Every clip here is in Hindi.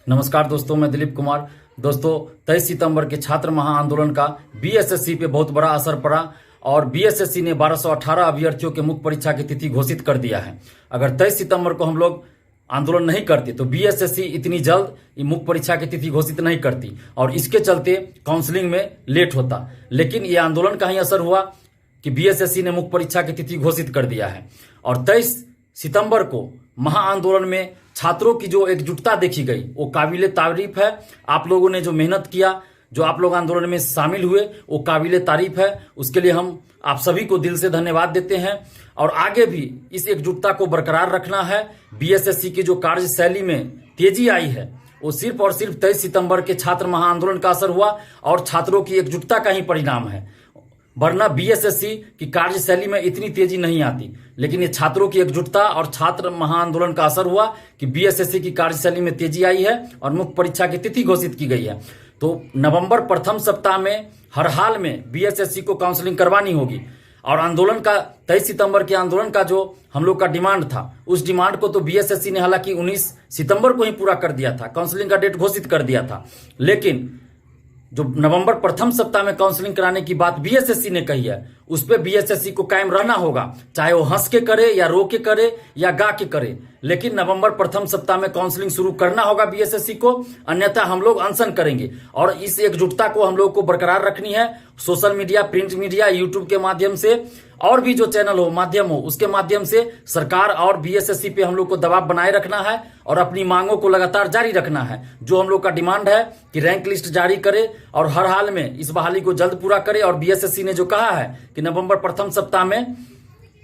नमस्कार दोस्तों, मैं दिलीप कुमार। दोस्तों, 23 सितंबर के छात्र महाआंदोलन का बीएसएससी पे बहुत बड़ा असर पड़ा और बीएसएससी ने 1218 अभ्यर्थियों के मुख्य परीक्षा की तिथि घोषित कर दिया है। अगर 23 सितंबर को हम लोग आंदोलन नहीं करते तो बीएसएससी इतनी जल्द मुख्य परीक्षा की तिथि घोषित नहीं करती और इसके चलते काउंसलिंग में लेट होता। लेकिन ये आंदोलन का ही असर हुआ कि बीएसएससी ने मुख्य परीक्षा की तिथि घोषित कर दिया है और 23 सितंबर को महाआंदोलन में छात्रों की जो एकजुटता देखी गई वो काबिले तारीफ है। आप लोगों ने जो मेहनत किया, जो आप लोग आंदोलन में शामिल हुए, वो काबिले तारीफ है। उसके लिए हम आप सभी को दिल से धन्यवाद देते हैं और आगे भी इस एकजुटता को बरकरार रखना है। बीएसएससी की जो कार्यशैली में तेजी आई है वो सिर्फ और सिर्फ 23 सितंबर के छात्र महाआंदोलन का असर हुआ और छात्रों की एकजुटता का ही परिणाम है, वरना बीएसएससी की कार्यशैली में इतनी तेजी नहीं आती। लेकिन ये छात्रों की एकजुटता और छात्र महाआंदोलन का असर हुआ कि बीएसएससी की कार्यशैली में तेजी आई है और मुख्य परीक्षा की तिथि घोषित की गई है। तो नवंबर प्रथम सप्ताह में हर हाल में बीएसएससी को काउंसलिंग करवानी होगी और आंदोलन का 23 सितंबर के आंदोलन का जो हम लोग का डिमांड था, उस डिमांड को तो बीएसएससी ने हालांकि 19 सितंबर को ही पूरा कर दिया था, काउंसलिंग का डेट घोषित कर दिया था। लेकिन जो नवंबर प्रथम सप्ताह में काउंसलिंग कराने की बात बीएसएससी ने कही है, उस पर बीएसएससी को कायम रहना होगा, चाहे वो हंस के करे या रो के करे या गा के करे। लेकिन नवंबर प्रथम सप्ताह में काउंसलिंग शुरू करना होगा बीएसएससी को, अन्यथा हम लोग अनशन करेंगे। और इस एकजुटता को हम लोग को बरकरार रखनी है। Social media, print media, YouTube के माध्यम से और भी जो चैनल हो, माध्यम हो, उसके माध्यम से सरकार और बीएसएससी पे हम लोग को दबाव बनाए रखना है और अपनी मांगों को लगातार जारी रखना है। जो हम लोग का डिमांड है कि रैंक लिस्ट जारी करे और हर हाल में इस बहाली को जल्द पूरा करे। और बीएसएससी ने जो कहा है कि नवंबर प्रथम सप्ताह में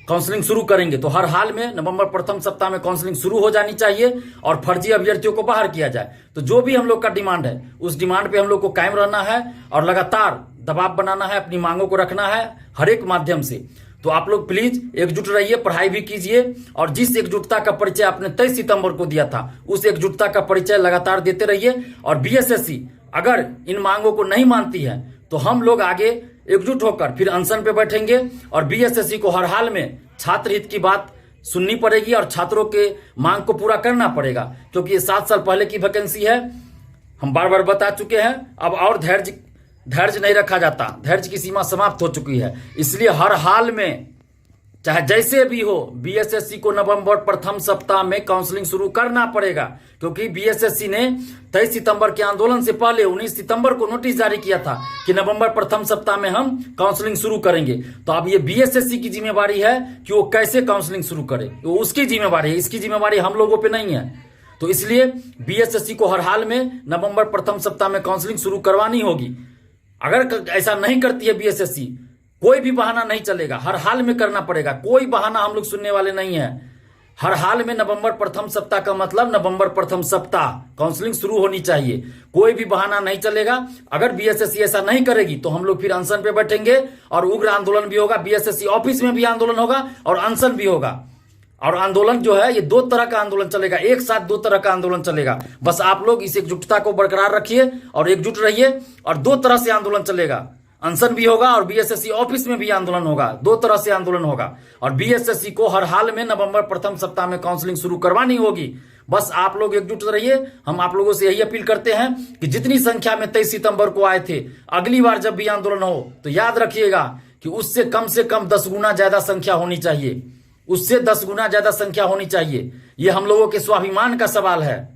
काउंसलिंग शुरू करेंगे, तो हर हाल में नवंबर प्रथम सप्ताह में काउंसलिंग शुरू हो जानी चाहिए और फर्जी अभ्यर्थियों को बाहर किया जाए। तो जो भी हम लोग का डिमांड है, उस डिमांड पे हम लोग को कायम रहना है और लगातार दबाव बनाना है, अपनी मांगों को रखना है हर एक माध्यम से। तो आप लोग प्लीज एकजुट रहिए, पढ़ाई भी कीजिए और जिस एकजुटता का परिचय आपने 23 सितंबर को दिया था, उस एकजुटता का परिचय लगातार देते रहिए। और बीएसएससी अगर इन मांगों को नहीं मानती है तो हम लोग आगे एकजुट होकर फिर अनशन पे बैठेंगे और बीएसएससी को हर हाल में छात्र हित की बात सुननी पड़ेगी और छात्रों के मांग को पूरा करना पड़ेगा, क्योंकि ये 7 साल पहले की वैकेंसी है। हम बार बार बता चुके हैं, अब और धैर्य नहीं रखा जाता, धैर्य की सीमा समाप्त हो चुकी है। इसलिए हर हाल में चाहे जैसे भी हो, बीएसएससी को नवंबर प्रथम सप्ताह में काउंसलिंग शुरू करना पड़ेगा, क्योंकि बीएसएससी ने 23 सितंबर के आंदोलन से पहले 19 सितंबर को नोटिस जारी किया था कि नवंबर प्रथम सप्ताह में हम काउंसलिंग शुरू करेंगे। तो अब ये बीएसएससी की जिम्मेवारी है कि वो कैसे काउंसलिंग शुरू करे, वो उसकी जिम्मेवारी है, इसकी जिम्मेवारी हम लोगों पर नहीं है। तो इसलिए बीएसएससी को हर हाल में नवंबर प्रथम सप्ताह में काउंसलिंग शुरू करवानी होगी। अगर ऐसा नहीं करती है बीएसएससी, कोई भी बहाना नहीं चलेगा, हर हाल में करना पड़ेगा। कोई बहाना हम लोग सुनने वाले नहीं है। हर हाल में नवंबर प्रथम सप्ताह का मतलब नवंबर प्रथम सप्ताह काउंसलिंग शुरू होनी चाहिए, कोई भी बहाना नहीं चलेगा। अगर बीएसएससी ऐसा नहीं करेगी तो हम लोग फिर अनशन पे बैठेंगे और उग्र आंदोलन भी होगा, बीएसएससी ऑफिस में भी आंदोलन होगा और अनशन भी होगा। और आंदोलन जो है ये 2 तरह का आंदोलन चलेगा, एक साथ 2 तरह का आंदोलन चलेगा। बस आप लोग इस एकजुटता को बरकरार रखिए और एकजुट रहिए। और 2 तरह से आंदोलन चलेगा, अनशन भी होगा और बीएसएससी ऑफिस में भी आंदोलन होगा, 2 तरह से आंदोलन होगा। और बीएसएससी को हर हाल में नवंबर प्रथम सप्ताह में काउंसलिंग शुरू करवानी होगी। बस आप लोग एकजुट रहिए। हम आप लोगों से यही अपील करते हैं कि जितनी संख्या में 23 सितंबर को आए थे, अगली बार जब भी आंदोलन हो तो याद रखिएगा कि उससे कम से कम 10 गुना ज्यादा संख्या होनी चाहिए, उससे 10 गुना ज्यादा संख्या होनी चाहिए। ये हम लोगों के स्वाभिमान का सवाल है।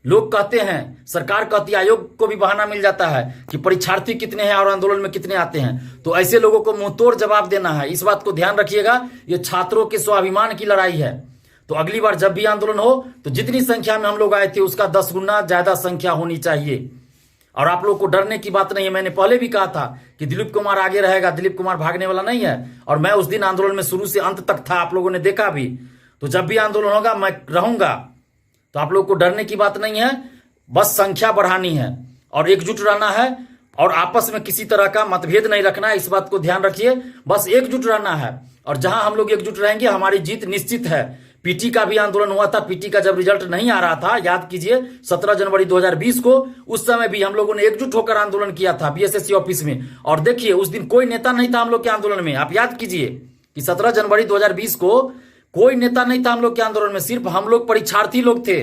लोग कहते हैं, सरकार कहती है, आयोग को भी बहाना मिल जाता है कि परीक्षार्थी कितने हैं और आंदोलन में कितने आते हैं। तो ऐसे लोगों को मुंहतोड़ जवाब देना है। इस बात को ध्यान रखिएगा, ये छात्रों के स्वाभिमान की लड़ाई है। तो अगली बार जब भी आंदोलन हो तो जितनी संख्या में हम लोग आए थे उसका 10 गुना ज्यादा संख्या होनी चाहिए। और आप लोग को डरने की बात नहीं है। मैंने पहले भी कहा था कि दिलीप कुमार आगे रहेगा, दिलीप कुमार भागने वाला नहीं है। और मैं उस दिन आंदोलन में शुरू से अंत तक था, आप लोगों ने देखा भी। तो जब भी आंदोलन होगा मैं रहूंगा। तो आप लोग को डरने की बात नहीं है, बस संख्या बढ़ानी है और एकजुट रहना है और आपस में किसी तरह का मतभेद नहीं रखना है। इस बात को ध्यान रखिए, बस एकजुट रहना है। और जहां हम लोग एकजुट रहेंगे हमारी जीत निश्चित है। पीटी का भी आंदोलन हुआ था, पीटी का जब रिजल्ट नहीं आ रहा था, याद कीजिए 17 जनवरी 2020 को, उस समय भी हम लोगों ने एकजुट होकर आंदोलन किया था बीएसएससी ऑफिस में। और देखिए उस दिन कोई नेता नहीं था हम लोग के आंदोलन में। आप याद कीजिए कि 17 जनवरी 2020 को कोई नेता नहीं था हम लोग के आंदोलन में, सिर्फ हम लोग परीक्षार्थी लोग थे।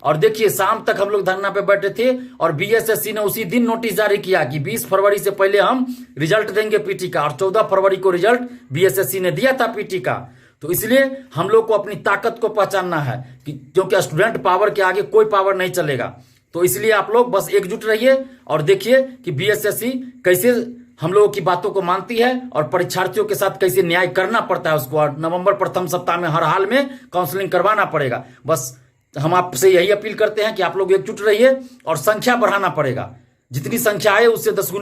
और देखिए शाम तक हम लोग धरना पे बैठे थे और बीएसएससी ने उसी दिन नोटिस जारी किया कि 20 फरवरी से पहले हम रिजल्ट देंगे पीटी का, और 14 फरवरी को रिजल्ट बीएसएससी ने दिया था पीटी का। तो इसलिए हम लोग को अपनी ताकत को पहचानना है कि क्योंकि स्टूडेंट पावर के आगे कोई पावर नहीं चलेगा। तो इसलिए आप लोग बस एकजुट रहिए और देखिए कि बीएसएससी कैसे हम लोगों की बातों को मानती है और परीक्षार्थियों के साथ कैसे न्याय करना पड़ता है उसको, और नवंबर प्रथम सप्ताह में हर हाल में काउंसलिंग करवाना पड़ेगा। बस हम आपसे यही अपील करते हैं कि आप लोग एकजुट रहिए और संख्या बढ़ाना पड़ेगा, जितनी संख्या है उससे 10 गुनी